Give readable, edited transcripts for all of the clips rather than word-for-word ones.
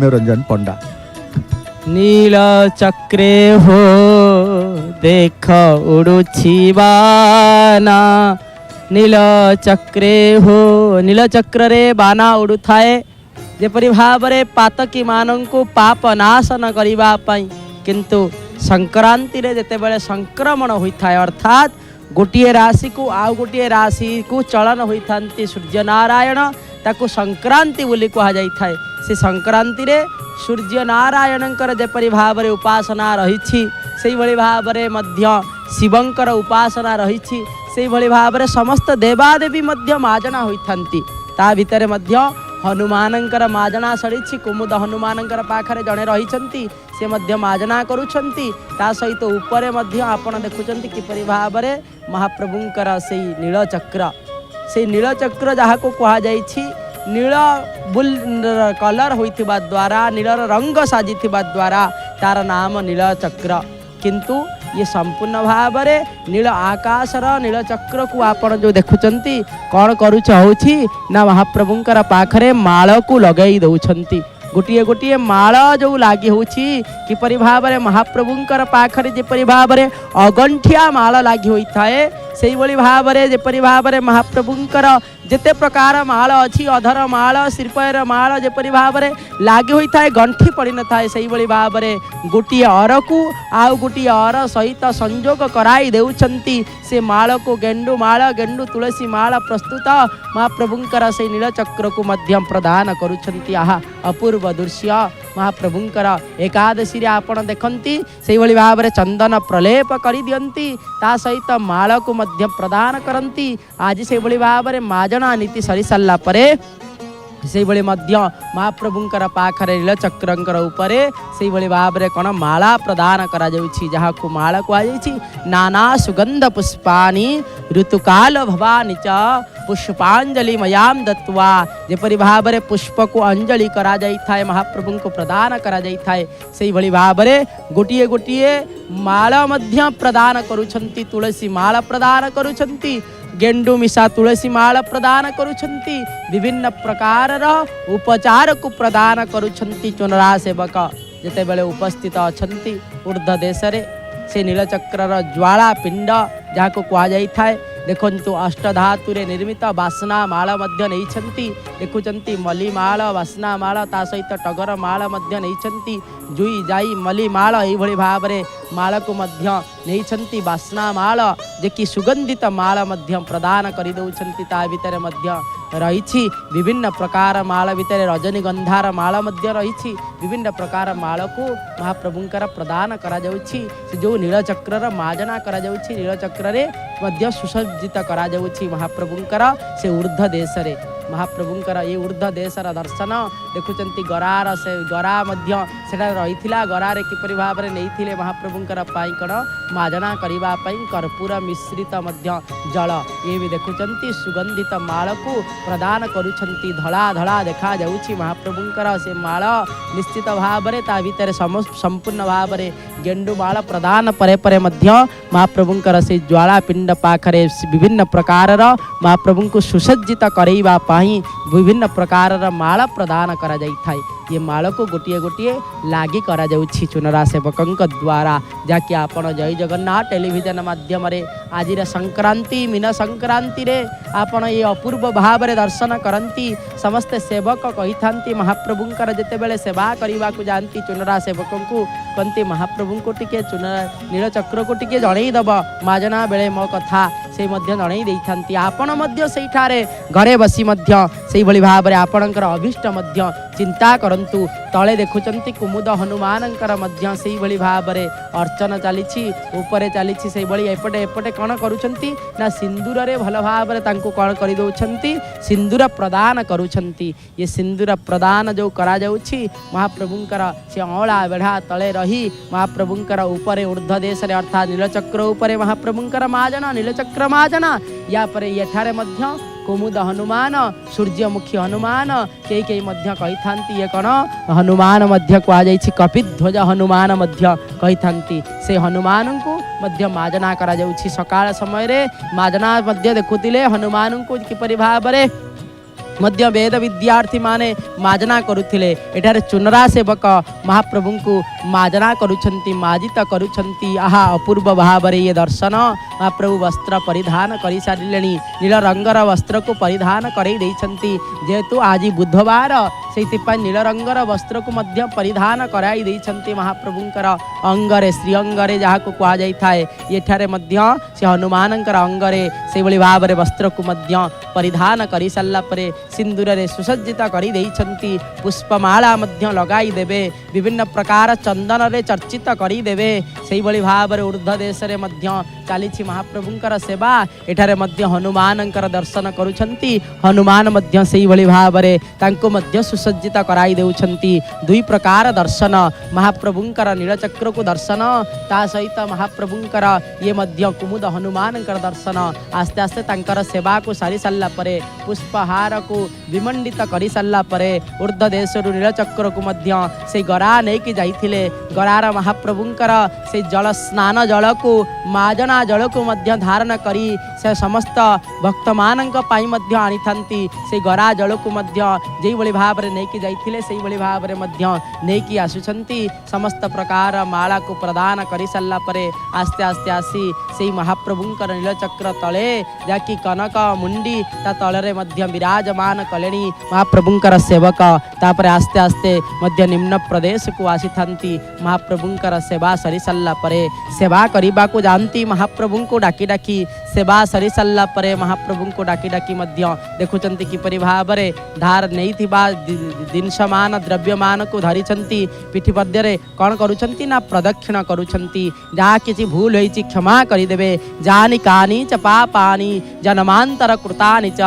रंजन पंडा। नील चक्रे हो देख उड़ुछि बाना, नील चक्रे हो नील चक्र रे बाना उड़ुथाए जेपरि भावरे पातकी मानंकु पाप नाशन करिबा पई, किंतु संक्रांति रे जेतेबेले संक्रमण होइथाय अर्थात गोटिए राशि को आउ गोटिए राशि को चलन होइथांती सूर्य नारायण, ताकू संक्रांति बोली कहा जाइथाय। से संक्रांति रे सूर्य नारायणंकर जेपरि भावरे उपासना रहिछि सेहि भली भावरे मध्य शिवंकर उपासना रहिछि, सेहि भली भावरे समस्त देवादेवी मध्य माजना होइथांती। ता भितरे मध्य हनुमानंकर माजना सड़िछि। कुमुद हनुमानंकर पाखरे जणे रहिछंती, से मध्य माजना करूछंती। ता सहित ऊपरे मध्य आपण देखुछंती किपरि भावरे महाप्रभुंकर सेहि नीलचक्र, से नीलचक्र जहाको कहा जाइछि नील बुल कलर होइथिबा द्वारा, नीलर रंग साजिथिबा द्वारा तार नाम नीलचक्र। किंतु ये संपूर्ण भावरे नील आकाशर नीलचक्र को आपण जो देखुचंती कौन करुछ होछि ना महाप्रभुंकर पाखरे माळ को लगई दउछंती। गोटिए गोटिए माळ जो लागी होछि किपरि भावरे महाप्रभुंकर पाखरे जेपरि भावरे अगंठिया माळ लागी होइथाए, सेहि भली भावरे जेपरि भावरे महाप्रभुंकर जेते प्रकार माळ अछि अधर माळ श्रीपयर माळ जेपरि भावरे लागी होइथाए गंठी पड़ी न थाए, सेहि भली भावरे गोटिए अर को आउ गोटिए अर सहित संयोग कराई देउछंती। से माळ को गेंडु माळ गेंडु तुलसी माळ प्रस्तुत महाप्रभुंकर से नीलचक्र को मध्यम प्रदान करुछंती। आहा अपूर्व दृश्य महाप्रभुंकर एकादशी रे आपण देखंती सेहि भली भावरे चंदन प्रलेप करि दियंती, ता सहित माळ को मध्य प्रदान करंती। आज सेहि भली भावरे माजना नीति सरी सारा परे से भली मध्य महाप्रभुंकर पाखरे नीलचक्रंकर उपरे से भली भावरे कौन माला प्रदान करा जाउछि, जहा को माला कहा जाइछि नाना सुगंध पुष्पानि ऋतुकाल भवानि च पुष्पांजलि मयाम दत्वा। जेपरि भावरे पुष्प को अंजलि करा जाइथाय महाप्रभु को प्रदान करा जाइथाय, सेहि भली भावरे गोटिए गोटिए माला मध्य प्रदान करूछंती। तुलसी माला प्रदान करूछंती, गेंडु मिशा तुलसी माला प्रदान करूछंती, विभिन्न प्रकार उपचार को प्रदान करूछंती। चुनरा सेवक जेते बेले उपस्थित अछंती ऊर्ध्व देश रे से नीलचक्र ज्वाला पिंड जहाँ को कहा जाइथाय। देखंतु अष्टधातु रे निर्मित बासना माला मध्य नैछंती, देखुचंती मली माला बासना माला ता सहित टगर माला मध्य नैछंती। जुई जाई मली माला एही भली भावरे माला को मध्य नैछंती। बासना माला जे कि सुगंधित माला मध्य प्रदान करि दउछंती। ता भितरे मध्य रहिछि विभिन्न प्रकार माला भितरे रजनीगंधार माला मध्य रहिछि, विभिन्न प्रकार माला को महाप्रभुंकर प्रदान करा जाउछि। से जो नीलचक्र माजना करा जाउछि, नीलचक्र रे मध्य सुसज्जित करा जाउछि महाप्रभुंकर से ऊर्ध्व देश रे। महाप्रभुंकर ये ऊर्ध्व देशर दर्शन देखुचंती गरार से गरा मध्य सेटा रहिथिला, गरारे किपरि भावरे नैथिले महाप्रभुंकर पाई कण माजना करिबा पई कर्पूर मिश्रित मध्य जल ये भी देखुचंती सुगंधित माळ को प्रदान करूछंती। धड़ा धड़ा देखा जाउछि महाप्रभुंकर से माळ निश्चित भावरे ता भितरे संपूर्ण भावरे गेंडु माळ प्रदान परे परे मध्य महाप्रभुंकर से ज्वाला पिंड पाखरे विभिन्न प्रकार महाप्रभु को सुसज्जित करैबा पाई विभिन्न प्रकार माला प्रदान करा जाइथाय। ये माला को गोटिए गोटिए लागी करा जाउछि चुनरा सेवकंक द्वारा, जाकि आपण जय जगन्नाथ टेलीविजन माध्यम रे आज संक्रांति मीन संक्रांति रे आपण ये अपूर्व भाव रे दर्शन करंती। समस्त सेवक कहिथांती महाप्रभुंकर जेतेबेले सेवा करिबा को जानती चुनरा सेवकंकु कंती महाप्रभु को टिके नीलचक्र को टिके जणई दब माजना बेले मो कथा से मध्य जणई देइथांती। आपण मध्य सेठारे घरे बसी मध्य सेहि भली भाव रे आपणकर अभिष्ट मध्य चिंता करंतु। तले देखुचंती कुमुद हनुमानंकर मध्य सेहि भली भाव रे अर्चना चलीछि, ऊपरे चलीछि सेहि भली एपटे एपटे कण करूछंती ना सिंदूर रे भल भाव रे तांको कण करि दउछंती, सिंदूर प्रदान करूछंती। ये सिंदूर प्रदान जो करा जाउछि महाप्रभुंकर से औला बेढ़ा तले रही महाप्रभुंकर ऊपरे ऊर्ध्व देश रे अर्थात नीलचक्र ऊपरे महाप्रभुंकर माजना नीलचक्र माजना। या परे यठारे मध्य कुमुद हनुमान सूर्यमुखी हनुमान कई कई मध्य कही थांती। ये कौन हनुमान मध्य कहा जाइछि कपिध्वज हनुमान मध्य कही थांती। से हनुमान को मध्य माजना करा जाउछि। सकाळ समय रे माजना मध्य देखुतिले हनुमान को किपरि भाव रे मध्य वेद विद्यार्थी माने माजना करुथिले एठारे चुनरा सेवक महाप्रभु को माजना करुछंती माजित करुछंती आहा अपूर्व भावरे ये दर्शन महाप्रभु वस्त्र परिधान करि सारिलेनी नील रंगर वस्त्र को परिधान करै दैछंती जेहेतु आज बुधवार सेइतिपा नील रंगर वस्त्र को मध्य परिधान कराई दैछंती महाप्रभुंकर अंगरे श्री अंगरे जहा को कुआ जाय थाए एठारे मध्य से हनुमानंकर अंगरे से भली भावरे वस्त्र को मध्य परिधान करि सल्ला परे सिंदूर रे सुसज्जित करि दैछंती पुष्पमाला मध्य लगाई देबे विभिन्न प्रकार चंदन रे चर्चित करि देबे सेही भली भावरे ऊर्ध्व देश रे मध्य चालीछि महाप्रभुंकर सेवा एठारे मध्य हनुमानंकर दर्शन करुछंती हनुमान मध्य सेही भली भावरे तांको मध्य सुसज्जित कराई देउछंती दुई प्रकार दर्शन महाप्रभुंकर नीलचक्र को दर्शन ता सहित महाप्रभुंकर ये मध्य कुमुद हनुमानंकर दर्शन आस्ते आस्ते तांकर सेवा को सारी सल्ला परे पुष्पहार को विमंडित करि सल्ला परे ऊर्ध्व देशरु नीलचक्र को मध्य से गरा नै कि जाइथिले गरार महाप्रभुंकर से जल स्नान जल को माजना जल को मध्य धारण करी से समस्त भक्त मानक पाई मध्य आनी थांती से गरा जल को मध्य जेई भली भाव रे नै कि जाइथिले सेही भली भाव रे मध्य नै कि आसुछंती समस्त प्रकार माला को प्रदान करि सल्ला परे आस्ते आस्ते आसी सेही महाप्रभुंकर नीलचक्र तले जाकी कनक मुंडी ता तलरे मध्य विराजमान कलेनी महाप्रभुंकर सेवक तापरे आस्ते आस्ते मध्य निम्न प्रदेश को आसी थांती महाप्रभुंकर सेवा सरी सल्ला परे सेवा करिबा को जानती महाप्रभु को डाकी डाकी सेवा सरी सल्ला परे महाप्रभु को डाकी डाकी मध्य देखुचंती किपरि भावरे धार नहीं थिबा जिनसमान द्रव्यमान को धरिचंती पिठी पद्य रे कौन करुचंती ना प्रदक्षिण करुचंती जहाँ किसी भूल होइछि क्षमा करि देबे जानि कानि च पापानि जन्मांतर कृतानि च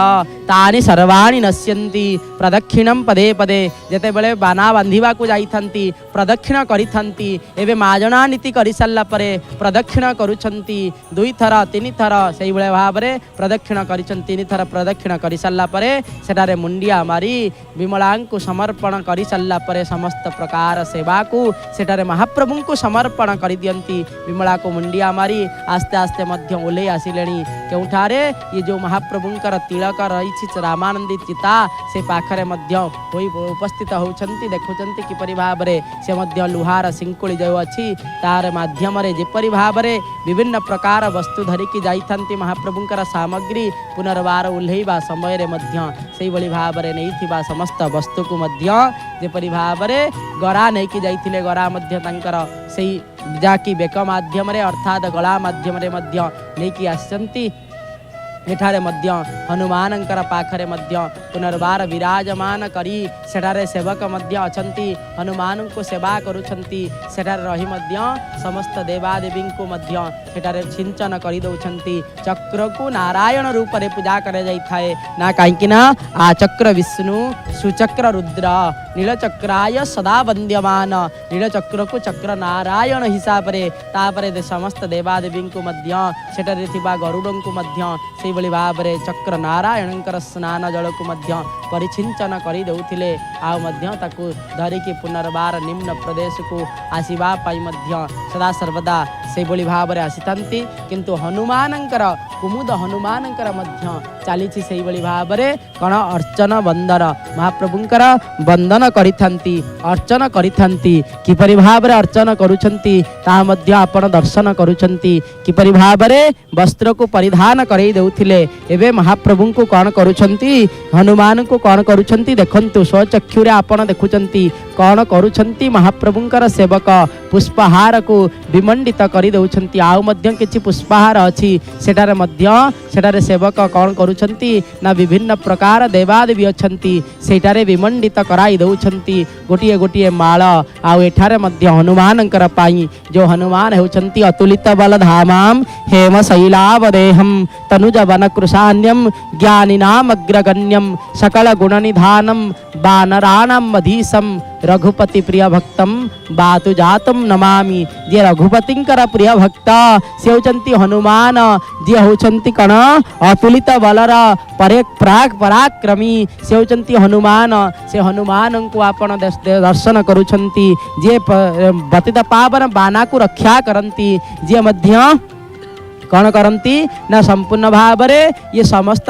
तानि सर्वाणि नश्यन्ति प्रदक्षिणम पदे पदे जेते बेले बाना बांधिबा को जाइथंती प्रदक्षिण करिथंती एबे माजना नीति करि सल्ला परे प्रदक्षिण करुछंती दुई थर तीन थर सेही बेले भाबरे प्रदक्षिण करिछंती तीन थर प्रदक्षिण करि सल्ला परे सेटारे मुंडिया मारी विमलां को समर्पण करि सल्ला परे समस्त प्रकार सेवा को सेटारे महाप्रभु को समर्पण करि दियंती विमला को मुंडिया मारी आस्ते आस्ते मध्य ओले आसिलेनी केउठारे ये जो महाप्रभुंकर तिलक रही रामानंदी चिता से पाखरे मध्य होई उपस्थित होउछंती देखुछंती किपरि भाबरे से मध्य लुहार सिंकुली जो अछि तार माध्यम रे जेपरि भाबरे विभिन्न प्रकार वस्तु धरिकी जाइथंती महाप्रभुंकर सामग्री पुनर्वार उल्हेबा समय रे मध्य सेही भली भाबरे नै थिबा समस्त वस्तु को मध्य जेपरि भाबरे गरा नै कि जाइथिले गरा मध्य तांकर सेही जाकी बेक माध्यम रे अर्थात गला माध्यम रे मध्य नै कि आसंती एठारे मध्य हनुमानंकर पाखरे मध्य पुनर्वार विराजमान करी सेठारे सेवक मध्य अछंती हनुमान को सेवा करुछंती सेठारे रही मध्य समस्त देवादेवी को मध्य सेठारे सिंचन करि दउछंती चक्र को नारायण रूप रे पूजा करे जाई थाए ना काहेकि ना आ चक्र विष्णु सुचक्र रुद्र नीलचक्राय सदा वंद्यमान नीलचक्र को चक्र नारायण हिसाब रे तापरे समस्त देवादेवी को मध्य सेठारे थिबा गरुडं को मध्य से भली भाव रे चक्र नारायणंकर स्नान जल को मध्य परिछिंचन करि देउथिले आ मध्य ताकू धरिकी पुनर्वार निम्न प्रदेश को आसीबा पाई मध्य सदा सर्वदा से भली भाव रे आसीथंती किंतु हनुमानंकर कुमुद हनुमानंकर मध्य चालीछि से भली भाव रे कण अर्चन वंदन महाप्रभुंकर वंदन करिथंती अर्चन करिथंती किपरि भाव रे अर्चन करुछंती ता मध्य आपण दर्शन करुछंती किपरि भाव रे वस्त्र को परिधान करई देउथिले एबे महाप्रभु को कौन करुछंती हनुमान को कौन करुछंती देखंतु स्वचक्षुरे आपण देखुछंती कौन करुछंती महाप्रभुंकर सेवक पुष्पहार को विमंडित करि देउछंती आउ मध्य किछि पुष्पहार अछि सेटारे मध्य सेटारे सेवक कौन करुछंती ना विभिन्न प्रकार देवादेवी अछंती सेटारे विमंडित कराई देउछंती गोटिए गोटिए माळ आउ एठारे मध्य हनुमानंकर पाई जो हनुमान हेउछंती अतुलित बल धामाम हेम शैलावदेहम तनुज वन कृशान्यम ज्ञानिनाम अग्रगण्यम सकल गुण निधानम बानराणाम मधीसम रघुपति प्रिय भक्तम बातु जातम नमामि जे रघुपतिंकर प्रिय भक्त से होचंती हनुमान जे होचंती कण अतुलित बलर प्राग पराक्रमी से होचंती हनुमान से हनुमान को आपण दर्शन करुछंती जे पतित पावन बाना को रक्षा करंती जे मध्य कौन करती ना संपूर्ण भाव में ये समस्त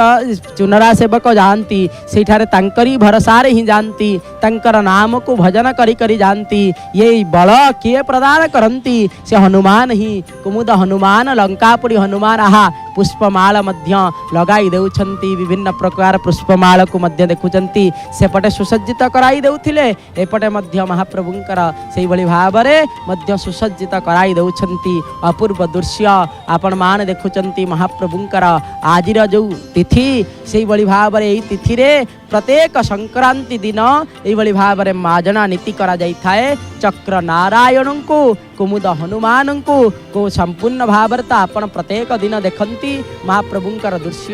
चुनरा सेवक जाती से तांकरी भरसारे ही जानती तंकर नाम को भजन करी करी जानती ये बल किए प्रदान करती से हनुमान ही कुमुद हनुमान लंकापुरी हनुमान आहा पुष्पमाल मध्य लगाई देउछंती विभिन्न प्रकार पुष्पमाल को मध्य देखुचंती सेपटे सुसज्जित कराई देउथिले एपटे मध्य महाप्रभुंकर सेहि भली भाबरे मध्य सुसज्जित कराई देउछंती अपूर्व दृश्य आपण मान देखुचंती महाप्रभुंकर आजिर जो तिथि सेहि भली भाबरे एही तिथि रे प्रत्येक संक्रांति दिन एही भली भाबरे माजना नीति करा जाई थाए चक्र नारायण को कुमुद हनुमान को संपूर्ण भावरता आपण प्रत्येक दिन देखती महाप्रभुंकर दृश्य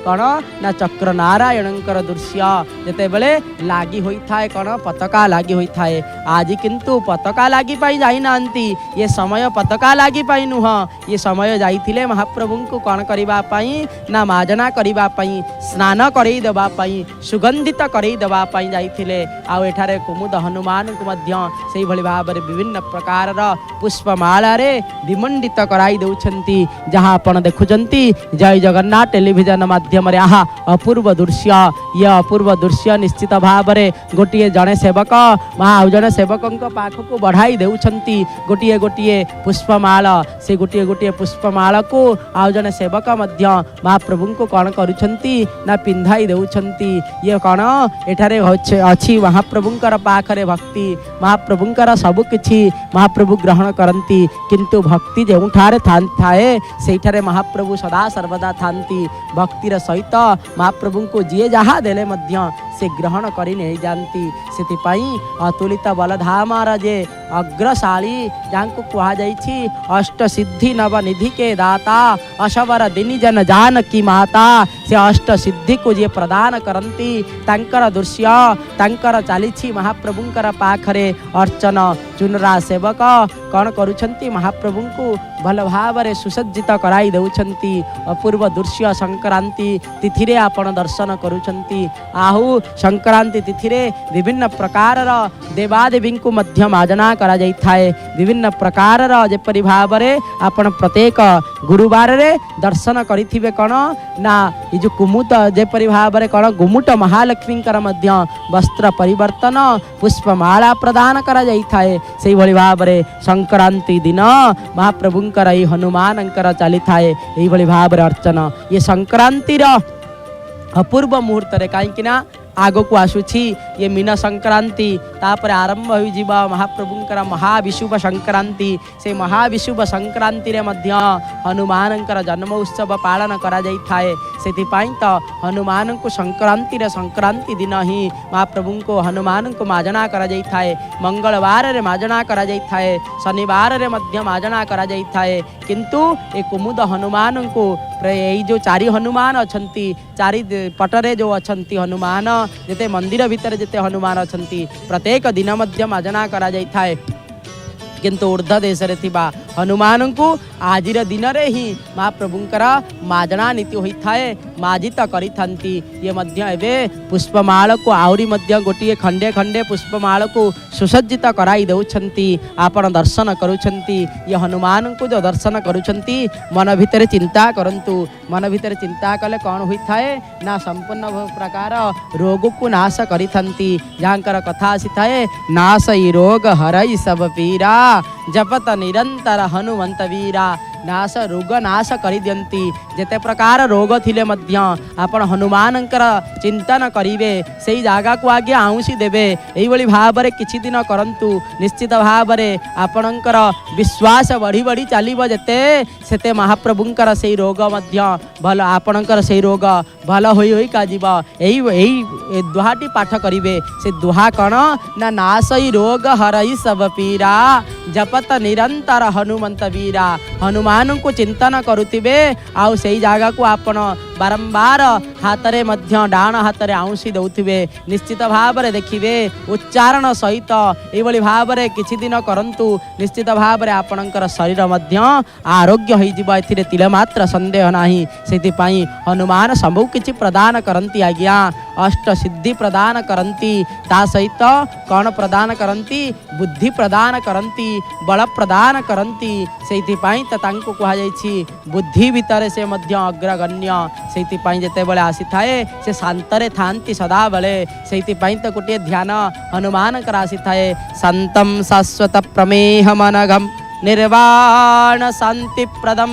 कौन ना चक्र नारायणंकर दृश्य जेते बेले लागी होई थाए कौन पताका लागी होई थाए आज किंतु पताका लागी पाई जाई नांती ये समय पताका लागी पाई नुह ये समय जाइथिले महाप्रभु को कौन करिबा पाई ना माजना करिबा पाई स्नान करई देबा पाई सुगंधित करई देबा पाई जाइथिले आ एठारे कुमुद हनुमान को मध्य सेहि भली भाबरे विभिन्न प्रकार पुष्पमाला रे विमंडित कराई देउछंती जहाँ आपण देखुचंती जय जगन्नाथ टेलीविजन माध्यम रे आहा अपूर्व दृश्य ये अपूर्व दृश्य निश्चित भाव रे गोटिए जड़े सेवक आउ जड़े सेवकों पाख को बढ़ाई देउछंती गोटिए गोटिए पुष्पमाला से गोटिए गोटिए पुष्पमाला को आउ जड़े सेवक मध्य महाप्रभु को कौन करुछंती ना पिंधाई देउछंती ये कौन एठारे अछि महाप्रभुंकर पाखरे भक्ति महाप्रभुंकर सबु किछि महाप्रभु ग्रहण करती किंतु भक्ति जोठारे थाए सेठारे महाप्रभु सदा सर्वदा थांती भक्तिर सहित महाप्रभु को जी जहाँ देले मध्य से ग्रहण करी नहीं जानती से अतुलित बलधामार जे अग्रशाली जहाँ को कहा जाइछि अष्ट सिद्धि नव निधि के दाता अशवर दिनी जन जान की माता से अष्ट सिद्धि को जे प्रदान करती तंकर दृश्य तंकर चली महाप्रभुंकर पाखरे अर्चन चुनरा सेवक कौन करुछंती महाप्रभु को भल भाव में सुसज्जित कराई देउछंती अपूर्व दृश्य संक्रांति तिथि रे आपण दर्शन करुछंती आहु संक्रांति तिथि रे विभिन्न प्रकार देवादेवी को मध्य माजना करा जाई थाए विभिन्न प्रकार जेपरि भाव में आपण प्रत्येक गुरुवार रे दर्शन करिथिबे कौन ना ये जो कुमुद जेपरि भाव में कौन गुमुट महालक्ष्मी मध्य वस्त्र परिवर्तन पुष्पमाला प्रदान करा जाई थाए सेहि भली भाव में संक्रांति दिन महाप्रभुंकर ई हनुमानंकर चली थाए एही भली भाव में अर्चना ये संक्रांति अपूर्व मुहूर्त रे कहीं आग को आसुछि ये मीन संक्रांति तापर आरंभ हो जीवा महाप्रभुंकर महाविशुभ संक्रांति से महाविशुभ संक्रांति रे मध्य हनुमानंकर जन्म उत्सव पालन करा जाई थाए सेथिपाई तो हनुमान को संक्रांति दिन ही महाप्रभु को हनुमान को माजना करा जाई थाए मंगलवार रे माजना करा जाई थाए शनिवार रे मध्य माजना करा जाई थाए किंतु ए कुमुद हनुमान को जो चारि हनुमान अछंती चारि पटरे जो अछंती हनुमान जेते मंदिर भितर जेते हनुमान अछंती प्रत्येक दिन मध्य माजना करा जाई थाए किंतु ऊर्ध्व देश रे थिबा हनुमान को आजिर दिन रे ही महाप्रभुंकर माजना नीति होई थाए माजित करी थांती ये मध्य एबे पुष्पमाल को आउरी मध्य गोटिए खंडे खंडे पुष्पमाल को सुसज्जित कराई देउछंती आपण दर्शन करुछंती ये हनुमान को जो दर्शन करुछंती मन भितर चिंता करंतु मन भितर चिंता कले कौन होई थाए ना संपूर्ण प्रकार रोग को नाश करी थांती जहाँकर कथा आसी थाए नाश ई रोग हरई सब पीरा जपत निरंतर हनुमंत वीरा नाश रोग नाश करी दियंती जेते प्रकार रोग थिले मध्य आपण हनुमानंकर चिंतन करिवे सेही जागा को आगे आउसी देबे एही बली भाव रे किछि दिन करंतु निश्चित भाव रे आपणंकर विश्वास बढ़ी बढ़ी चलिबो जेते सेते महाप्रभुंकर सेही रोग मध्य भल आपणंकर सेही रोग भल होई होई का जीवा एही दुहाटी पाठ करिवे से दुहा कण ना नाशई रोग हरई सब पीरा जपत निरंतर हनुमंत वीरा हनुमान को चिंतन करुथिबे आउ सेही जागा को आपण बारंबार हाथ रे मध्य डाण हाथ रे आउंसी दउथिबे निश्चित भाव रे देखिबे उच्चारण सहित एभली भाव रे किछि दिन करंतु निश्चित भाव रे आपणकर शरीर मध्य आरोग्य होई जिबा एथिरे तिले मात्र संदेह नाही सेति पई हनुमान सबु किछि प्रदान करंती आज्ञा अष्ट सिद्धि प्रदान करती ता सहित कौन प्रदान करती बुद्धि प्रदान करती बल प्रदान करती से कह बुद्धि भितर से मध्य अग्रगण्य से जिते बड़े आसी थाए से शांतरे थांती सदा बेले से तो गोटे ध्यान हनुमान आसी थाए शांतम शाश्वत प्रमेह मनघम निर्वाण शांति प्रदम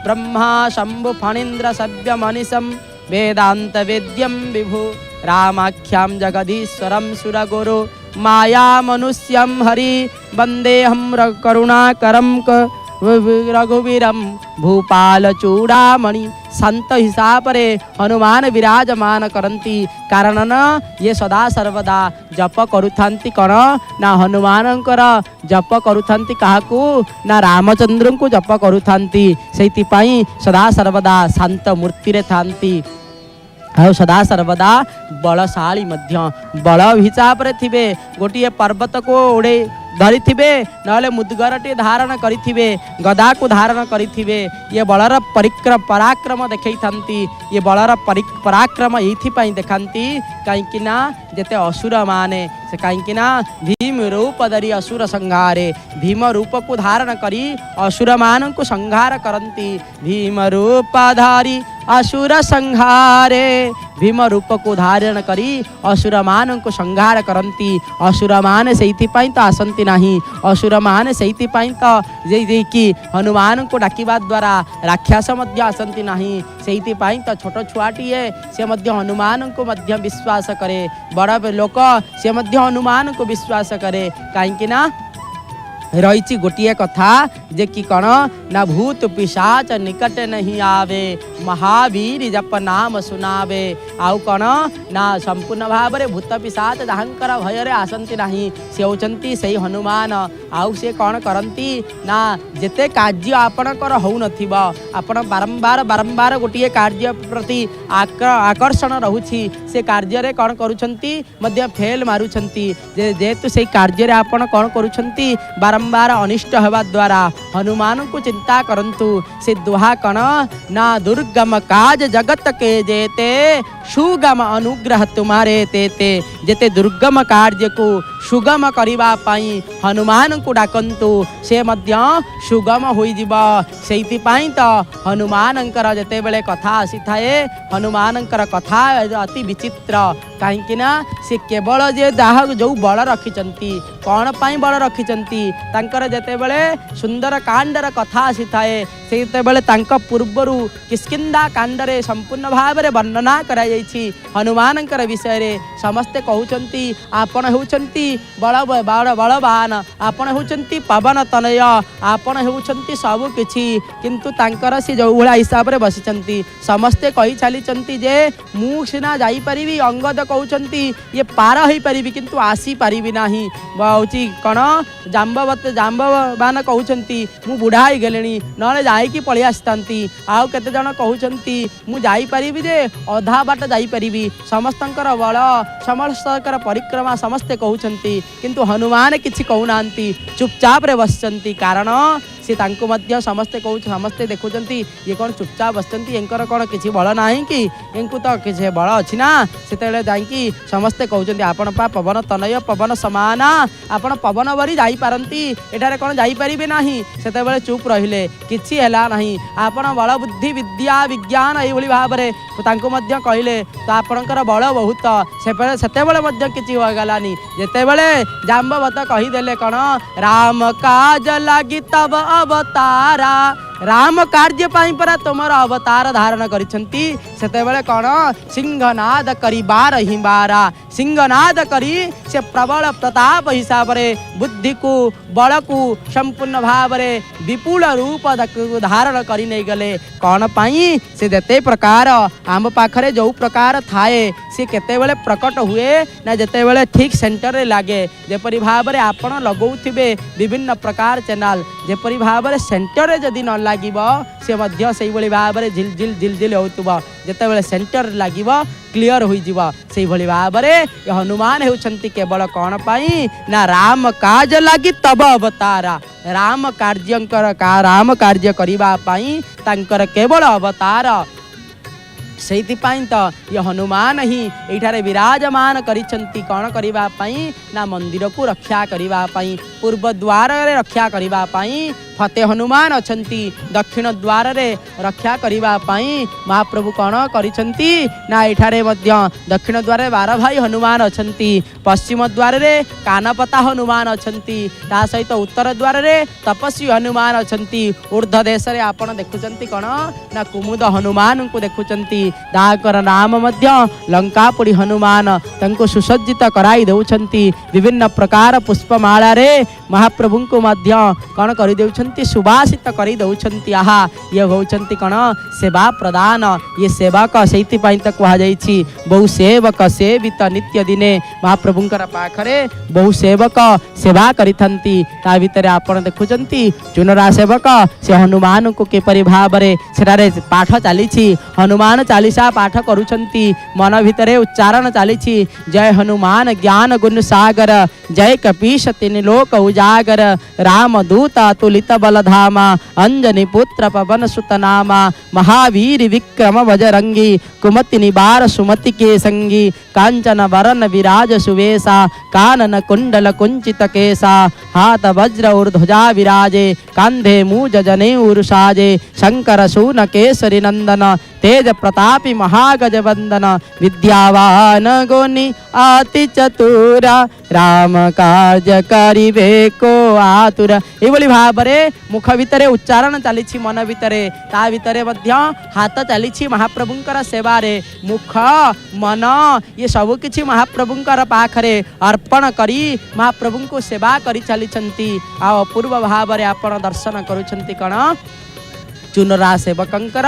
ब्रह्मा शंभु फणीन्द्र सभ्य मनीषम वेदांत वेद्यम विभु रामाख्यां जगदीश्वरम सुरगुरु माया मनुष्यम हरि वंदेहम करुणाकरम रघुवीरम भूपाल चूड़ामणि संत हिसाब रे हनुमान विराजमान करती कारण न ये सदा सर्वदा जप करुथांती कौन ना हनुमानंकर जप करुथांती काहाकू ना रामचंद्र को जप करुथांती से सदा सर्वदा शांत मूर्ति रे थांती आ सदा सर्वदा बलशाली मध्य बल हिसाब रे थिबे गोटे पर्वत को उड़े धरी ना मुदगरटे धारण करिथिबे गदा को धारण करिथिबे ये बलर पराक्रम देखई थांती ये बलर पराक्रम एथि देखांती कहीं ना जेते असुर माने से कहीं ना भीम रूप धरी असुर संहारे भीम रूप को धारण करी असुर मान को संहार करती भीम रूप धारी असुर संहारे भीम रूप को धारण करी असुर मान को संहार करती असुर मान से तो आसंती नहीं असुर मान से तो कि हनुमान को डाकिबा द्वारा राक्षस मध्य आसंती नहीं से तो छोट छुआटीए से मध्य हनुमान को मध्य विश्वास करे बड़ लोक से मध्य हनुमान को विश्वास करे कहीं ना रही गोटे कथा जे कि कौन ना भूत पिशाच निकट नहीं आवे महावीर जप नाम सुनावे आउ कौन ना संपूर्ण भाव में भूत पिशाच जहाँकर भय आसंती नहीं से होचंती से हनुमान आउ से कौन करती ना जेते कार्य आपणकर हो नथिबो आपण बारंबार बारंबार गोटे कार्य प्रति आकर्षण रहुछि से कार्य कौन करुछंती मध्य फेल मारुछंती जेहेतु से कार्य आपण कौन करुछंती बारंबार अनिष्ट होगा द्वारा हनुमान को चिंता करंतु से दुहा कण ना दुर्गम काज जगत के जेते सुगम अनुग्रह तुम्हारे तेते जेते दुर्गम कार्य को सुगम करिबा पाई हनुमान को डाकंतु से मध्य सुगम होई जिबा सेति पाई तो हनुमानंकर जेते बेले कथा आसी थाए हनुमानंकर कथा अति विचित्र कहीं ना से केवल जे जहा जो बल रखिचंती कौन पाई बल रखिचंती तांकर जेते बेले सुंदर कांडर कथा आसी थाए सेते बेले तांका पूर्वरु किष्किंधा कांडरे संपूर्ण भाव में वर्णना करा जायछि हनुमानंकर विषय रे समस्ते कहउचंती आपण हेउचंती बलवान आपण हेउचंती पवन तनय आपण हेउचंती सब किछि किंतु तांकर से जो भला हिसाब रे बसिचंती समस्ते कहि चलीचंती जे मु सिना जाई परिबी अंगद कहउचंती ये पार होई परिबी किंतु आसी परिबी नाही बाउची कण जाम्बवान कहउचंती मु बुढ़ा हो गलेनी नले जाईकी पळी आस्तांती आउ केते जण कहउचंती मु जाई परिबी जे अधा बाट जाई परिबी समस्तंकर बल समस्तकर परिक्रमा समस्ते कहउचंती किंतु हनुमान किछि कहउनांती चुपचाप रे बसचंती कारण से तांको मध्य समस्ते कहू समस्ते देखुचंती ये कौन चुपचाप बसचंती एंकर कौन किछि बल नाही कि एंकु तो किछि बल अछि ना सेतेले जाईकी समस्ते कहउचंती आपण पा पवन तनय पवन समाना आपण पवन बरी जाई पारंती एठारे कौन जाई परिबे नाही सेतेबेले चुप रहिले किछि हैला नाही आपण बल बुद्धि विद्या विज्ञान एई भली भाव रे तांको मध्य कहिले तो आपणकर बल बहुत सेतेबेले मध्य किछि हो गलानी जेतेबेले जाम्बवत कहि देले कौन राम काज लागि तब अवतारा राम कार्य पाई परा तुमर अवतार धारण करिसंती सेतेबेले कौन सिंहनाद करी बार हिंबारा सिंहनाद करी से प्रबल प्रताप हिसाब रे बुद्धि को बल को संपूर्ण भाव रे विपुल रूप धारण करी नहीं गले कौन पाई से देते प्रकार आम पाखरे जो प्रकार थाए से केतेबेले प्रकट हुए ना जेतेबेले ठीक सेंटर रे लागे जेपरि भाव रे आपण लगौथिबे विभिन्न प्रकार चैनल जेपरि भाव रे सेंटर रे जदी न लागिबो से मध्य सेही भली भाव रे झिल झिल झिल झिल होतुबो जेतेबेले सेंटर लागिबो क्लियर होई जीवा सेही भली भाव रे हनुमान हेउछंती केवल कौन पाई ना राम काज लागि तब अवतारा राम कार्य करिबा पाई तांकर केवल अवतार से तो ये हनुमान ही ये विराजमान करिछंती कौन करिबा पई ना मंदिर को रक्षा करिबा पई पूर्व द्वार रे रक्षा करिबा पई फते हनुमान अछंती दक्षिण द्वार रे रक्षा करिबा पई महाप्रभु कौन करिछंती ना एठारे मध्य दक्षिण द्वार रे 12 भाई हनुमान अछंती पश्चिम द्वार रे कानपता हनुमान अछंती ता सहित उत्तर द्वार रे तपस्वी हनुमान अछंती ऊर्ध्व देश रे आपण देखुचंती कौन ना कुमुद हनुमान को देखुचंती ताकर नाम मध्य लंकापुरी हनुमान तंको सुसज्जित कराई देउछंती विभिन्न प्रकार पुष्पमाला रे महाप्रभु को मध्य कौन करि देउछंती सुभाषित करि देउछंती आहा ये होउछंती कौन सेवा प्रदान ये सेवक सेति पई त कहा जाईछि बहु सेवक सेवित नित्य दिने महाप्रभुंकर पाखरे बहु सेवक सेवा करिथंती ता भितरे आपण देखुचंती चुनरा सेवक से हनुमान को केपरि भाबरे सेटारे पाठ चालिछि हनुमान चालीसा पाठ करुछंती मन भितरे उच्चारण चालिछि जय हनुमान ज्ञान गुण सागर जय कपीश तीन लोक उजागर राम दूत अतुलित बलधामा अंजनी पुत्र पवन सुत नामा महावीर विक्रम बजरंगी कुमति निबार सुमति के संगी कांचन वरन विराज सुवेशा कानन कुंडल कुंचित केसा हाथ वज्र ऊर्ध्वजा विराजे कांधे मूज जने उरुषाजे शंकर सून केसरी नंदन तेज प्रतापी महागज वंदन विद्यावान गुणी अति चतुरा राम कार्य करिबे को आतुर एभली भाबरे मुख भितरे उच्चारण चलीछि मन भितरे ता भितरे मध्य हाथ चलीछि महाप्रभुंकर सेवा रे मुख मन ये सब किछि महाप्रभुंकर पाखरे अर्पण करी महाप्रभु को सेवा करि चलीछंती आ अपूर्व भाबरे आपण दर्शन करूछंती कण चुनरा सेवकंकर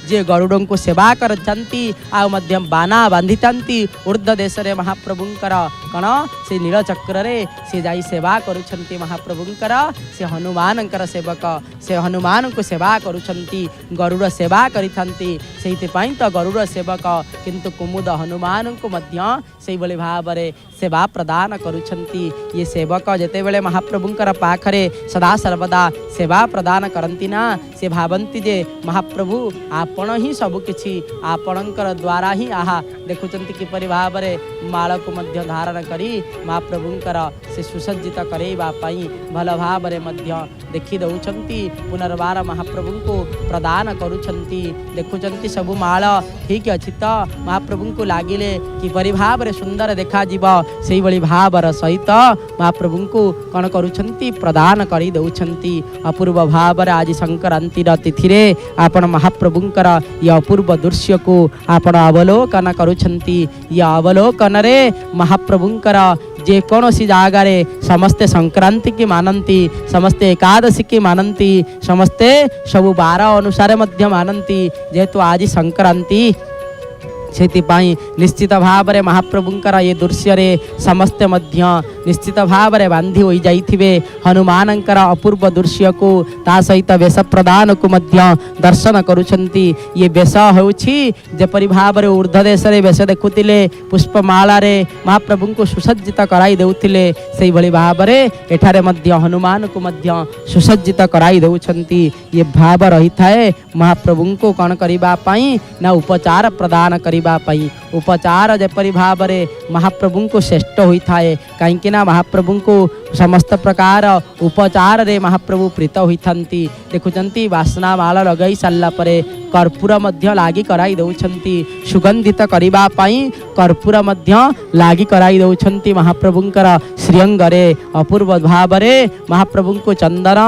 जे गरुड़ों को सेवा करती आ मध्यम बाना बांधितांती ऊर्ध्व देश रे महाप्रभुंकर कण से नीलचक्र रे से जाई सेवा करुछंती महाप्रभुंकर से हनुमानंकर सेवक से हनुमान को सेवा करुछंती गरुड़ सेवा करिथंती सेति पई तो गरुड़ सेवक किंतु कुमुद हनुमान को मध्य सेहि भली भाबरे सेवा प्रदान करुछंती ये सेवक जेते बेले महाप्रभुंकर पाखरे सदा सर्वदा सेवा प्रदान करंती ना से भावंती जे महाप्रभु आपण ही सब किछि आपणकर द्वारा ही आहा देखुचंती किपरि भाबरे माळ को मध्य धारण करी महाप्रभुंकर से सुसज्जित करेबा पई भल भाबरे मध्य देखि दउछंती पुनर्बार महाप्रभु को प्रदान करुछंती देखुचंती सब माळ ठीक अछि त महाप्रभु को लागिले किपरि भाबरे सुंदर देखा जीव सेहि भली भाबर सहित महाप्रभु को कण करुछंती प्रदान करी दउछंती अपूर्व भाबर आज संक्रांति तिथि रे आपण महाप्रभुंकर ये अपूर्व दृश्य को आपण अवलोकन करुछंती ये अवलोकन रे महाप्रभुंकर जे कौनसी जगारे समस्ते संक्रांति की मानती समस्ते एकादशी की मानती समस्ते सब 12 अनुसार मध्य मानती जेहेतु आज संक्रांति सेतिपाई निश्चित भाव रे महाप्रभुंकर ये दृश्य रे समस्ते मध्य निश्चित भाव रे बांधी होई जाइथिबे हनुमानंकर अपूर्व दृश्य को ता सहित वेश प्रदान को मध्य दर्शन करुछंती ये वेश होउछि जेपरि भाव रे ऊर्ध्व देश रे वेश देखुतिले पुष्पमाला रे महाप्रभु को सुसज्जित कराई देउथिले सेहि भली भाव रे एठारे मध्य हनुमान को मध्य सुसज्जित कराई देउछंती ये भाव रही थाए महाप्रभु को कण करिबा पई ना उपचार प्रदान करिबा पई उपचार जेपरि भाव रे महाप्रभु को श्रेष्ठ होई थाए कहीं ना महाप्रभु को समस्त प्रकार उपचार रे महाप्रभु प्रीत होइथंती देखुचंती वासना माला लगाई सारला परे कर्पूर मध्य लागी कराई दउछंती सुगंधित करिबा पई कर्पूर मध्य लागी कराई दउछंती महाप्रभुंकर श्रीअंग रे अपूर्व भाव रे महाप्रभु को चंदन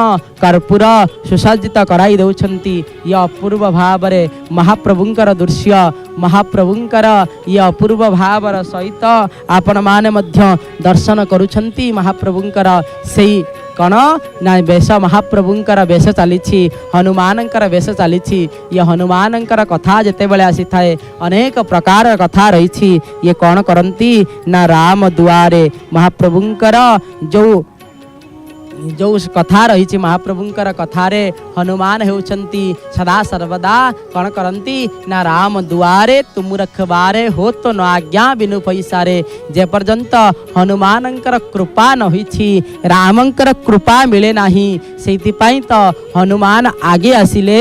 कर्पूर सुसज्जित कराई दउछंती ये अपूर्व भाव रे महाप्रभुंकर दृश्य महाप्रभुंकर ये अपूर्व भावर सहित आपण माने मध्य दर्शन करुछंती महाप्रभुंकर सेही कण ना वेश महाप्रभुंकर वेश चली हनुमानंकर वेश चली ये हनुमानंकर कथा जेते बेले आसी थाए अनेक प्रकार कथा रही ये कौन करती ना राम दुआरे महाप्रभुंकर जो जो कथा रही महाप्रभुंकर कथारे हनुमान होउछंती सदा सर्वदा कौन करती ना राम दुआरे तुम रखबारे हो तो न आज्ञा बिनु पैसारे जे पर्यंत हनुमानंकर कृपा न होइछि रामंकर कृपा मिले नाही सेइथिपाई तो हनुमान आगे आसिले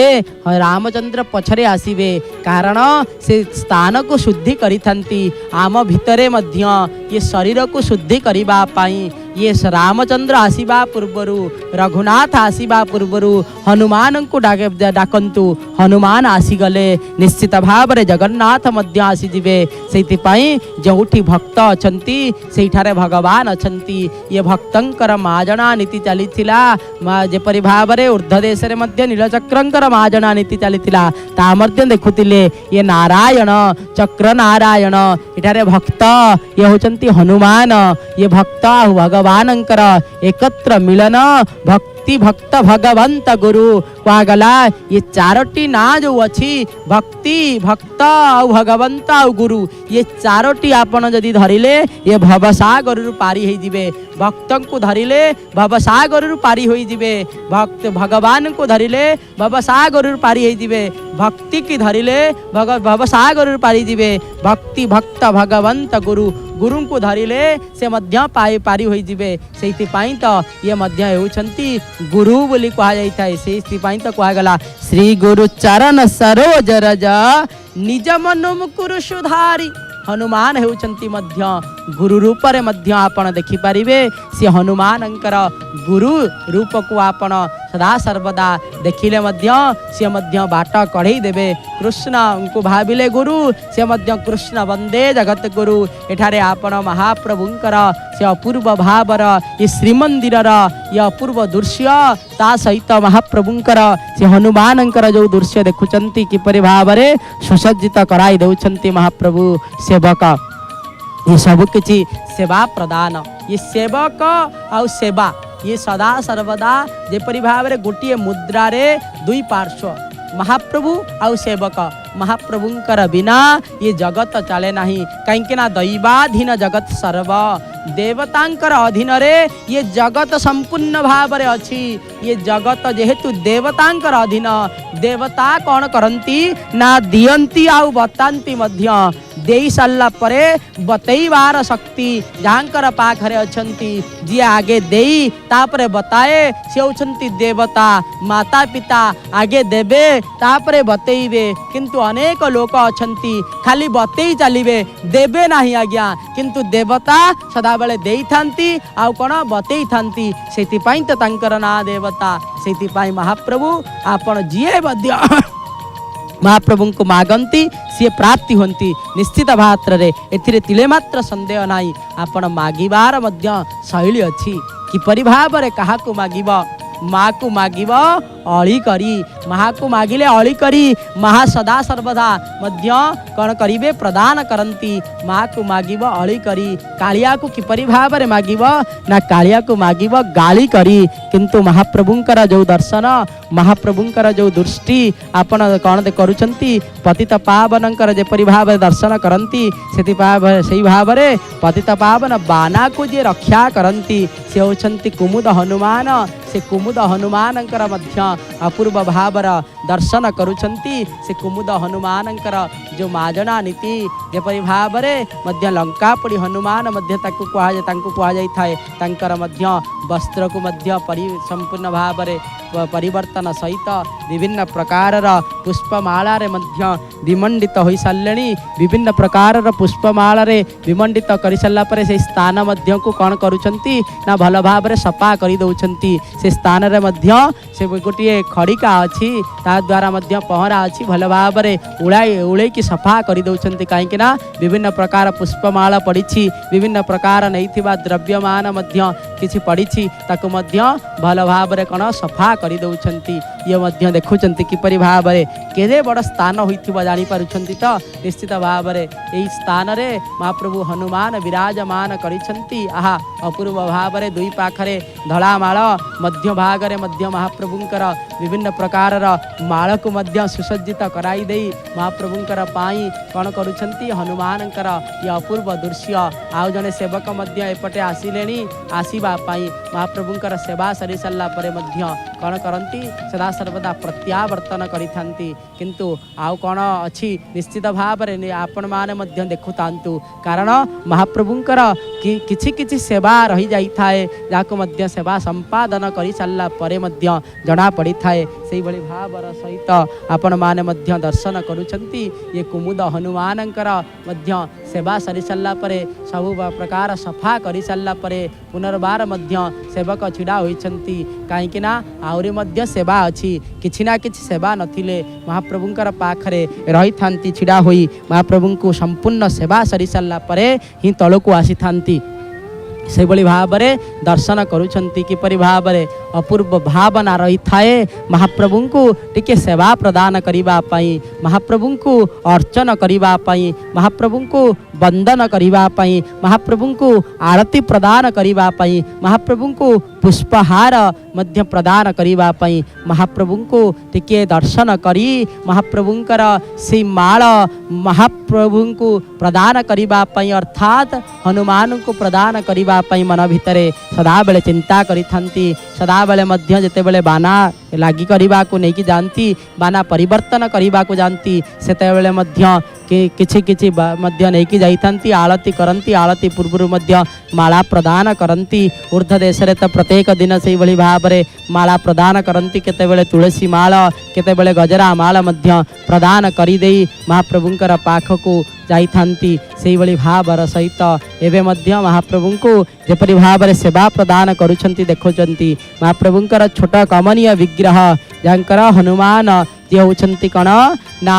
रामचंद्र पछरे आसीबे कारण से स्थान को शुद्धि करिथंती आम भितरे मध्य ये शरीर को शुद्धि करिबा पाई ये रामचंद्र आसीबा पूर्वरु रघुनाथ आसीबा पूर्वरु हनुमान को डाकंतु हनुमान आसीगले निश्चित भाव रे जगन्नाथ मध्य आसीजिबे सेइथिपाई जोठी भक्त अछंती सेठारे भगवान अछंती ये भक्तंकर माजना नीति चलीथिला जेपरि भाव रे ऊर्ध्व देश रे मध्य नीलचक्रंकर माजना नीति चलीथिला ता मध्य देखुतिले ये नारायण चक्र नारायण एठारे भक्त ये होचंती हनुमान ये भक्त भगवानंकर एकत्र मिलन भक्ति भक्त भगवंत गुरु कहगला ये चारोटी ना जो अच्छी भक्ति भक्त और भगवंत और गुरु ये चारोटी आपन जदि धरिले ये भवसागर पारी हो जिवे भक्तों को धरिले भवसागर पारी हो जिवे भक्त भगवान को धरिले भवसागर पारी हो जिवे भक्ति की धरिले भवसागर पारी जिवे भक्ति भक्त भगवंत गुरु गुरु को धरिले से मध्य पारी हो जिवे सेइथिपाई तो ये मध्य होउछंती गुरु बोली कहा जाइथाय सेइथिपाई तो कहगला श्री गुरु चरण सरोज रज निज मन मुकुर सुधारी हनुमान होउछंती मध्य गुरु रूप रे मध्य आपण देखि परिबे से हनुमानंकर गुरु रूप को आपण सदा सर्वदा देखिले मध्य से मध्य बाट कढ़ई देबे कृष्ण उनको भाविले गुरु से मध्य कृष्ण वंदे जगत गुरु एठारे आपण महाप्रभुंकर से अपूर्व भावर ये श्रीमंदिरर ये अपूर्व दृश्य ता सहित महाप्रभुंकर से हनुमानंकर जो दृश्य देखुचंती किपरि भावरे सुसज्जित कराई देउछंती महाप्रभु सेवक ये सब किछि सेवा प्रदान ये सेवक आउ सेवा ये सदा सर्वदा जेपरि भाव रे गोटिए मुद्रा रे दुई पार्श्व महाप्रभु आउ सेवक महाप्रभुंकर बिना ये जगत चले नहीं कहीं ना दैवाधीन जगत सर्व देवतांकर अधीन रे ये जगत संपूर्ण भाव रे अछि ये जगत जेहेतु देवतांकर अधीन देवता कौन करंती ना दियंती आउ बतांती मध्य देई सारा परे बतैवार शक्ति जहाँकर पाखरे अछंती जी आगे देई तापरे बताए से होछंती देवता माता पिता आगे देबे तापरे बतैबे किंतु अनेक लोक अछंती खाली बतई चलिबे देबे नहीं आज्ञा किंतु देवता सदा बेले देई थांती आउ कोन बतई थांती सेति पई त तांकर ना देवता सेति पई महाप्रभु आपण जिए बद्य महाप्रभु को मागंती सी प्राप्ति होती निश्चित भात्र रे एथिरे तिले मात्र संदेह नाही आपण मागिबार मध्य शैली अछि किपरि भाव रे काहा को मागिबा माँ को मागिब अली करी महा को मागिले अली करी महा सदा सर्वदा मध्य कौन करिबे प्रदान करंती माँ को मागिब अली करी कालिया को किपरि भाव रे मागिब ना कालिया को मागिब गाली करी किंतु महाप्रभुंकर जो दर्शन महाप्रभुंकर जो दृष्टि आपण कौन दे करूछंती पतित पावनंकर जेपरि भाव दर्शन करंती सेहि भाव रे पतित पावन बाना को जे रक्षा करंती से होछंती कुमुद हनुमान से कुमुद हनुमानंकर मध्य अपूर्व भावर दर्शन करुछंती से कुमुद हनुमानंकर जो माजना नीति जेपरि भाव रे मध्य लंकापुरी हनुमान मध्य ताकु कहा जाय थाए तांकर मध्य वस्त्र को मध्य संपूर्ण भाव रे परिवर्तन सहित विभिन्न प्रकार पुष्पमाला रे मध्य विमंडित हो सारे विभिन्न प्रकार पुष्पमाला रे विमंडित कर सारा पर से स्थान मध्य को कौन करुछंती ना भल भाव रे सफा कर दउछंती से स्थान रे मध्य से गोटे खड़िका अच्छी ता द्वारा मध्य पहरा अच्छी भल भाव रे उड़ाई की सफा कर दउछंती कहीं ना विभिन्न प्रकार पुष्पमाला पड़ी विभिन्न प्रकार नहीं द्रव्यमान मध्य किछि पड़ी ताकु मध्य भल भाव रे कौन सफा कर दउछंती ये मध्य देखुचंती किपरि भाव रे केजे बड़ स्थान होइथिबा जानि पारुछंती तो निश्चित भाव में यही स्थान रे महाप्रभु हनुमान विराजमान करिछंती। आहा अपूर्व भाव में दुई पाखरे धलामाल मध्य भाग रे मध्य महाप्रभुंकर विभिन्न प्रकार माल को मध्य सुसज्जित कराई देई महाप्रभुंकर पाई कौन करुछंती हनुमानंकर ये अपूर्व दृश्य। आउ जने सेवक मध्य एपटे आसिलेनी आसीबा पाई महाप्रभुंकर सेवा सरी सारा पर मध्य कौन करती सदा सर्वदा प्रत्यावर्तन करिथांती। किंतु आउ कौन अच्छी निश्चित भाव में आपण माने मध्य देखुतांतु कारण महाप्रभुंकर किछि किछि सेवा रही जाई थाए जाको मध्य सेवा संपादन करि सारा परे मध्य जना पड़ी थाए सेही भली भावर सहित आपण माने मध्य दर्शन करुछंती। ये कुमुद हनुमानंकर मध्य सेवा सरी सारा परे सब प्रकार सफा करि सारा परे पुनर्बार मध्य सेवक छिड़ा होइछंती काहेकि ना आउरी मध्य सेवा अछि किछि ना किछि सेवा नथिले महाप्रभुंकर पाखरे रही थांती छिड़ा होई महाप्रभु को संपूर्ण सेवा सरी सारा परे ही तलको आसी थांती से भली भाव में दर्शन करुछंती। किपरि भाव में अपूर्व भावना रही थाए महाप्रभु को टिके सेवा प्रदान करिबा पाई महाप्रभु को अर्चन करिबा पाई महाप्रभु को वंदन करिबा पाई महाप्रभु को आरती प्रदान करिबा पाई महाप्रभु को पुष्पहार मध्य प्रदान करिबा पाई महाप्रभु को टिके दर्शन करी महाप्रभुंकर से माल महाप्रभु को प्रदान करिबा पाई अर्थात हनुमान को प्रदान करिबा पाई मन भितरे सदा बेले चिंता करिथांती सदा बेले मध्य जेते बेले बाना लागी करिबा को नहीं कि जानती बाना परिवर्तन करिबा को जानती सेते बेले मध्य किछि किछि मध्य नहीं कि जाइथांती आलती करंती आलती पूर्व मध्य माला प्रदान करंती ऊर्ध देश रे तो प्रत्येक दिन से भली भाव में माला प्रदान करंती केते बेले तुलसी माल केते बेले गजरा माल मध्य प्रदान करी देई महाप्रभुंकर पाख को जाइथांती सेही भली भावर सहित एवं मध्य महाप्रभु को जेपरि भाव में सेवा प्रदान करुछंती देखुछंती महाप्रभुंकर छोट कमनीय विग्रह जांकर हनुमान जे होछंती कण ना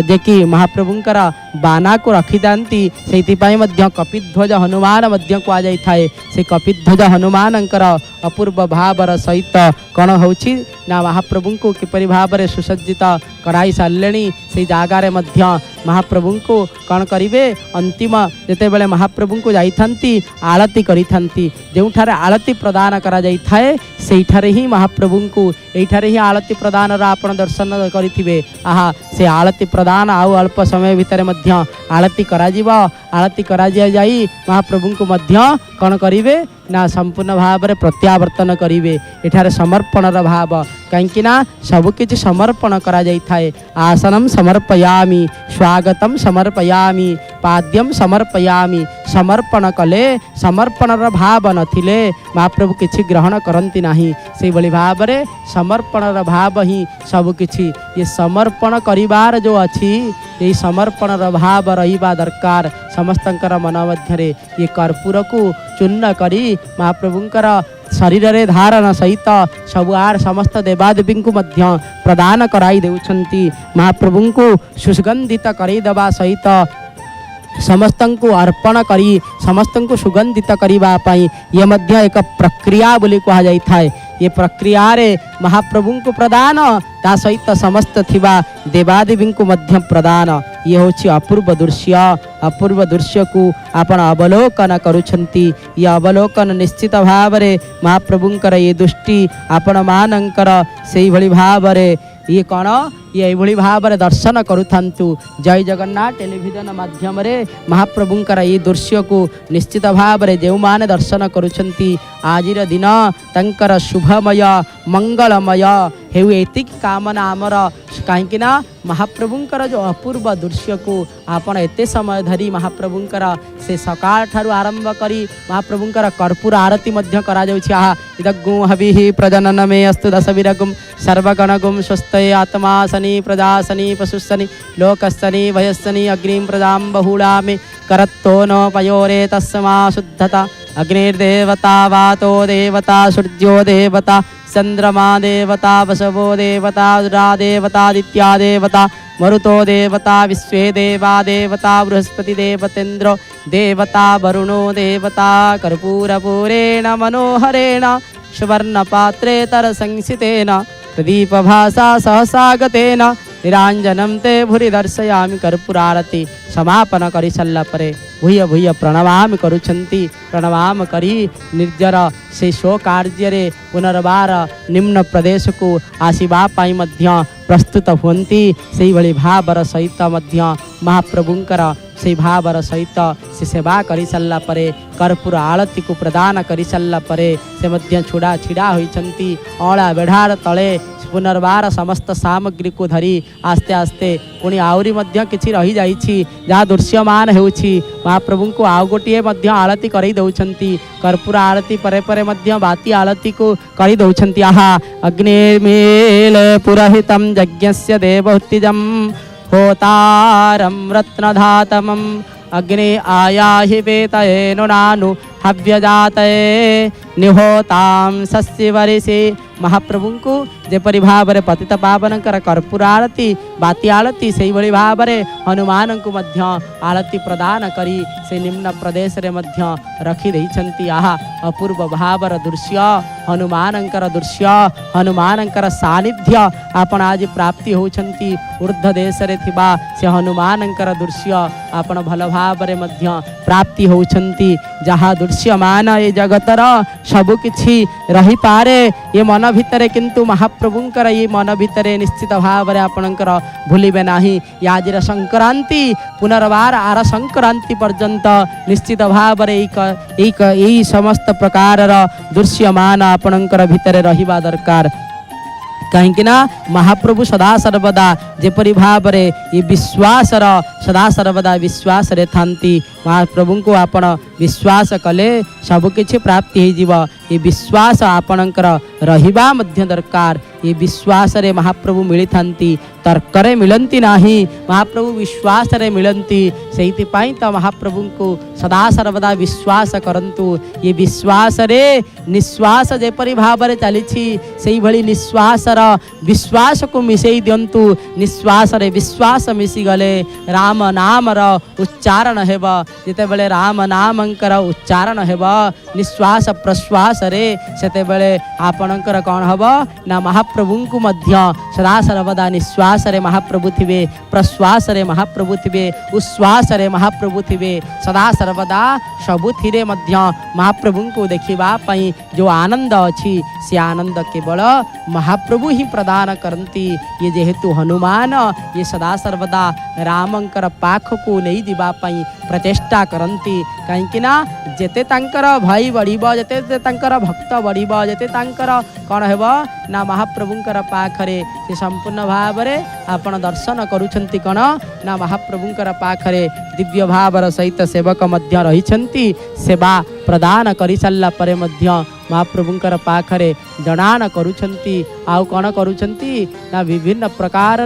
देखि महाप्रभुंकर बाना को रखी दांती से मध्य कपिध्वज हनुमान मध्य कह जाई थाए से कपिध्वज हनुमानंकर अपूर्व भावर सहित कौन होछि ना महाप्रभु को किपरि भाव में सुसज्जित कराई सारे से जगार मध्य महाप्रभु को कौन करिवे अंतिम जेते बेले महाप्रभु को जाइथांती आलती करिथांती जोठारे आलती प्रदान करा जाई थाए सेठारे ही महाप्रभु को एठारे ही आलती प्रदान आपण दर्शन करिथिबे। आहा से आलती प्रदान आउ अल्प समय भितर मध्य आलती करा जीवा आलती करा जाई महाप्रभु को मध्य कौन करिवे ना संपूर्ण भाव में प्रत्यावर्तन करिवे एठारे समर्पणर भाव कहीं ना सबकि समर्पण करा जाई थाए आसनम समर्पयामि स्वागतम समर्पयामि पाद्यम समर्पयामि समर्पण कले समर्पणर भाव नथिले महाप्रभु किछि ग्रहण करंती नाही से भली भाव में समर्पणर भाव ही सबकि ये समर्पण करिवार जो अछि ये समर्पणर भाव रहिबा दरकार समस्तंकर मन मध्यरे ये कर्पूर को चूर्ण करी महाप्रभुंकर शरीर रे धारण सहित सबुआर समस्त देवादेवी को मध्य प्रदान कराई देउछंती महाप्रभु को सुगंधित कराई देवा सहित समस्त को अर्पण करी समस्त को सुगंधित करिबा पाई ये मध्य एक प्रक्रिया बोली कहा जाई थाए ये प्रक्रिया रे महाप्रभु को प्रदान ता सहित समस्त थिबा देवादेवी को मध्य प्रदान ये होछि अपूर्व दृश्य को आपण अवलोकन करुछंती ये अवलोकन निश्चित भाव रे महाप्रभुंकर ये दृष्टि आपण मानंकर सेही भली भाव रे ये कौन ये भली भाव में दर्शन करुथांतु जय जगन्नाथ टेलीविजन माध्यम रे महाप्रभुंकर ये दृश्य को निश्चित भाव में जो माने दर्शन करुछंती आजिर दिन तंकर शुभमय मंगलमय हेउ एतिक कामना आमर कहीं ना महाप्रभुंकर जो अपूर्व दृश्य को आपण एते समय धरी महाप्रभुंकर से सकाळ ठारू आरंभ करी महाप्रभुंकर कर्पूर आरती मध्य करा जाउछि। आहा इदग्गु हविः प्रजनन में अस्तु दशविरगुम सर्वगणगुम स्वस्तये आत्मा सनी प्रजासनी पशुसनी लोकसनी भयसनी अग्निं प्रजां बहुलामि करत्तो नो पयोरे तस्मा शुद्धता अग्निर्देवता वातो देवता सूर्यो देवता चंद्रमा देवता वसवो देवता रुद्रा देवता आदित्या देवता मरुतो देवता विश्वे देवा देवता बृहस्पति देवतेन्द्र देवता वरुणो देवता कर्पूरपूरेण मनोहरेण सुवर्णपात्रे तरसंसितेन प्रदीपभासा सहसागतेन निरांजनम ते भूरि दर्शयामि कर्पूरारती समापन करि सारा परे भूय भूय प्रणवाम करुछंती प्रणवाम करी निर्जर से शो कार्य पुनर्बार निम्न प्रदेश को आसीबा पाई मध्य प्रस्तुत हुंती से भली भावर सहित मध्य महाप्रभुंकर से भावर सहित से सेवा करि सारा परे कर्पूर आरती को प्रदान करि सारा परे से मध्य छुड़ा छिड़ा होइछंती अळा बेढ़ार तले पुनर्बार समस्त सामग्री को धरी आस्ते आस्ते पुणी आउरी मध्य किछि रही जाइछि जहाँ दृश्यमान हेउछि महाप्रभु को आउ गोटे मध्य आरती करी दउछंती कर्पूर आरती परे परे मध्य बाती आरती को करी दउछंती आहा अग्निर्मील पुरहितं यज्ञस्य देवहुतिजं होतारं रत्नधातमं अग्नि आयाहि वेतये नुनानु हव्यजातये निहोतां सस्यवरिषि महाप्रभु को जेपरि भाव में पतित पावन कर्पूर आरती बाती आरती से ही भाव में हनुमान को मध्य आरती प्रदान करी से निम्न प्रदेश रे मध्य रखी देइछंती आहा अपूर्व भावर दृश्य हनुमानंकर दृश्य हनुमानंकर सानिध्य आपण आज प्राप्ति होछंती ऊर्ध्व देश रे थिबा से हनुमानंकर दृश्य आपण भल भाव रे मध्य प्राप्ति होछंती जहाँ दृश्यमान ये जगतर सबु किछि रही पारे ये मन भितरे किंतु महाप्रभुंकर ये मन भितरे निश्चित भाव में आपणकर भूलिबे नाही आज संक्रांति पुनर्बार आर संक्रांति पर्यंत निश्चित भाव में एक समस्त प्रकार दृश्यमान आपणकर भितरे रहिबा दरकार कहीं महाप्रभु सदा सर्वदा जेपरि भाव में ये विश्वास सदा सर्वदा विश्वास रे थांती महाप्रभु को आपण विश्वास कले सबकि प्राप्ति हो ये विश्वास आपणकर रहिबा मध्य दरकार ये विश्वास रे महाप्रभु मिली थांती तर्करे मिलंती नाही महाप्रभु विश्वास रे मिलंती सेहिति पाई तो महाप्रभु को सदा सर्वदा विश्वास करंतु ये विश्वास रे निश्वास जेपरि भाव में चली से भली निश्वास विश्वास को मिसई दिंतु निश्वास रे विश्वास मिसी गले राम नाम उच्चारण हेब जिते बेले राम नामंकर उच्चारण हेब निश्वास प्रश्वास रे सेते बेले आपणकर कौन हब ना महाप्रभु को मध्य सदा सर्वदा निश्वास रे महाप्रभु थिबे प्रश्वास रे महाप्रभु थिबे उश्वास रे महाप्रभु थिबे सदा सर्वदा सबुथिरे मध्य महाप्रभु को देखिबा पई जो आनंद अछि से आनंद केवल महाप्रभु ही प्रदान करती ये जेहेतु हनुमान ये सदा सर्वदा रामंकर पाख को नहीं दिबा पई प्रचेष्टा करती कहीं जेते तांकर भाई बढ़िब जेते तांकर भक्त बढ़िब जेते तांकर कौन हेब ना महाप्रभुंकर पाखरे से संपूर्ण भाव में आपण दर्शन करुछंती कौन ना महाप्रभुंकर पाखरे दिव्य भावर सहित सेवक मध्य रहिछंती सेवा प्रदान करि सारला परे मध्य महाप्रभुंकर पाखरे जनान करुछंती आउ कौन करुछंती ना विभिन्न प्रकार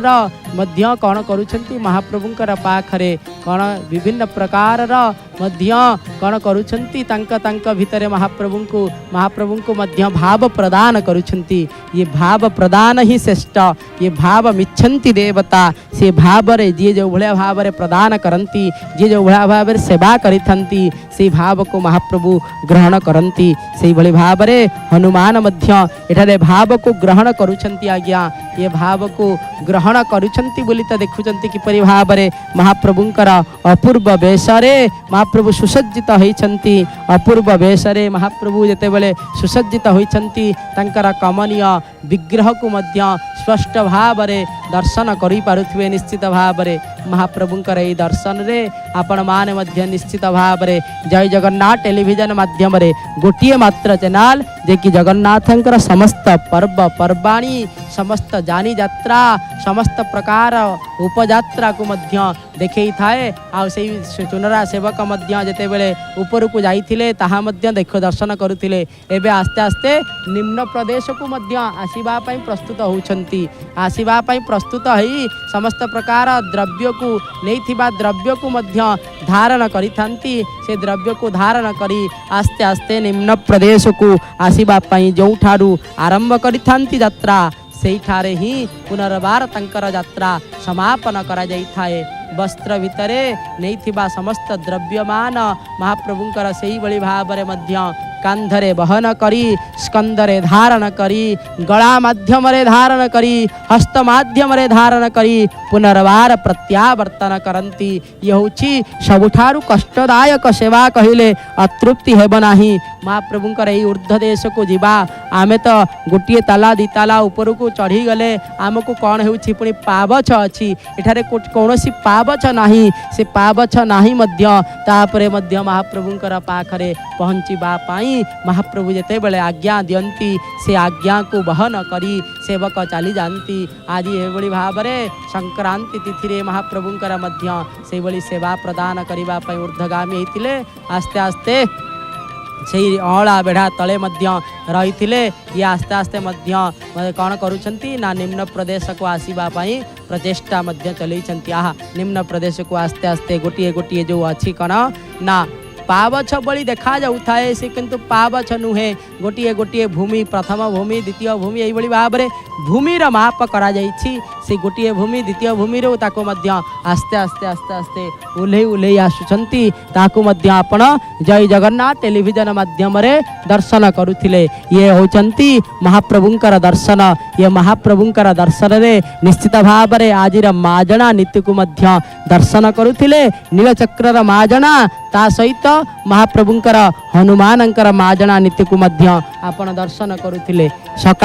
मध्य कौन करुछंती महाप्रभुंकर पाखरे कौन विभिन्न प्रकार मध्य कौन करुछंती तांक भितरे महाप्रभु को मध्य भाव प्रदान करुछंती ये भाव प्रदान ही श्रेष्ठ ये भाव मिच्छन्ति देवता से भाव रे जी जो भलिया भाव रे प्रदान करंती जी जो भलिया भाव रे सेवा करिथंती से भाव को महाप्रभु ग्रहण करंती से भली भाव रे हनुमान मध्य एठारे भाव को ग्रहण करुछंती आज्ञा ये भाव को ग्रहण करुछंती बोली तो देखुछंती किपरि भाव रे महाप्रभुंकर अपूर्व वेशरे महाप्रभु सुसज्जित होइछंती अपूर्व वेशरे महाप्रभु जेते बेले सुसज्जित होइछंती तांकर कमनीय विग्रह को मध्य स्पष्ट भाव रे दर्शन करि पारुथिबे निश्चित भाव रे महाप्रभुंकर ए दर्शन रे आपण माने मध्य निश्चित भाव रे जय जगन्नाथ टेलीविजन माध्यम रे गोटिए मात्र चैनल जे कि जगन्नाथंकर समस्त पर्व पर्वाणी समस्त जानी यात्रा समस्त प्रकार उपयात्रा को मध्य देखई थाए आ से चुनरा सेवक मध्य जेते बेले ऊपर को जाइथिले ताहा मध्य देख दर्शन करुथिले एबे आस्ते आस्ते निम्न प्रदेश को मध्य आसीबा पई प्रस्तुत होउछंती आसीबा पई प्रस्तुत हई समस्त प्रकार द्रव्य को नैथिबा द्रव्य को मध्य धारण करिथांती से द्रव्य को धारण करी आस्ते आस्ते निम्न प्रदेश को आसीबा पई जो ठारू आरंभ करिथांती यात्रा सेई ठारे ही पुनर्बार तंकर यात्रा समापन करा जाई थाए वस्त्र भितरे नैथिबा समस्त द्रव्यमान महाप्रभुंकर सेई बଳି भाव रे मध्य कांधरे बहन करी स्कंदरे धारण करी गला माध्यम धारण करी हस्त माध्यम धारण करी पुनर्वार प्रत्यावर्तन करती ये हूँ सबुठारु कष्टदायक सेवा कहले अतृप्ति हेब नाही। महाप्रभुंकर यही ऊर्ध्व देश को जीवा आमे तो गोटे ताला दी ताला ऊपर को चढ़ी गले आमको कौन होउछि पुणी पावछ अछि एठारे कौनसी पावछ नाही से पावछ नाही मध्य तापरे मध्य महाप्रभुंकर पाखरे पहुँचीबा पाई महाप्रभु जेते बेले आज्ञा दियंती से आज्ञा को बहन करी सेवक चली जाती। आज एभली भावरे संक्रांति तिथि रे महाप्रभुंकर मध्य से भली सेवा प्रदान करिबा पई ऊर्ध्वगामी होइतिले आस्ते आस्ते से अला बेढ़ा तले मध्य रही ये आस्ते आस्ते मध्य कौन करुछंती ना निम्न प्रदेश को आसीबा पाई प्रचेष्टा मध्य चलैछंती। आहा निम्न प्रदेश को आस्ते आस्ते गोटिए गोटिए जो अच्छी कण ना पावछ बड़ी देखा जाए से किंतु पावछ नुहे गोटिए गोटिए भूमि प्रथम भूमि द्वितीय भूमि यही भाव में भूमिर माप करा जाइछि से गोटिए भूमि द्वितीय भूमि रो ताको मध्य आस्ते आस्ते आस्ते आस्ते उल्हे उल्हे आसुचंती ताको मध्य आपण जय जगन्नाथ टेलीविजन माध्यम रे दर्शन करुथिले। ये होचंती महाप्रभुंकर दर्शन ये महाप्रभुंकर दर्शन रे निश्चित भाव रे आजिर माजना नीति को मध्य दर्शन करुथिले नीलचक्रर माजना ता सहित महाप्रभुंकर हनुमानंकर माजना नीति को मध्य आपण दर्शन करुथिले। सकाळ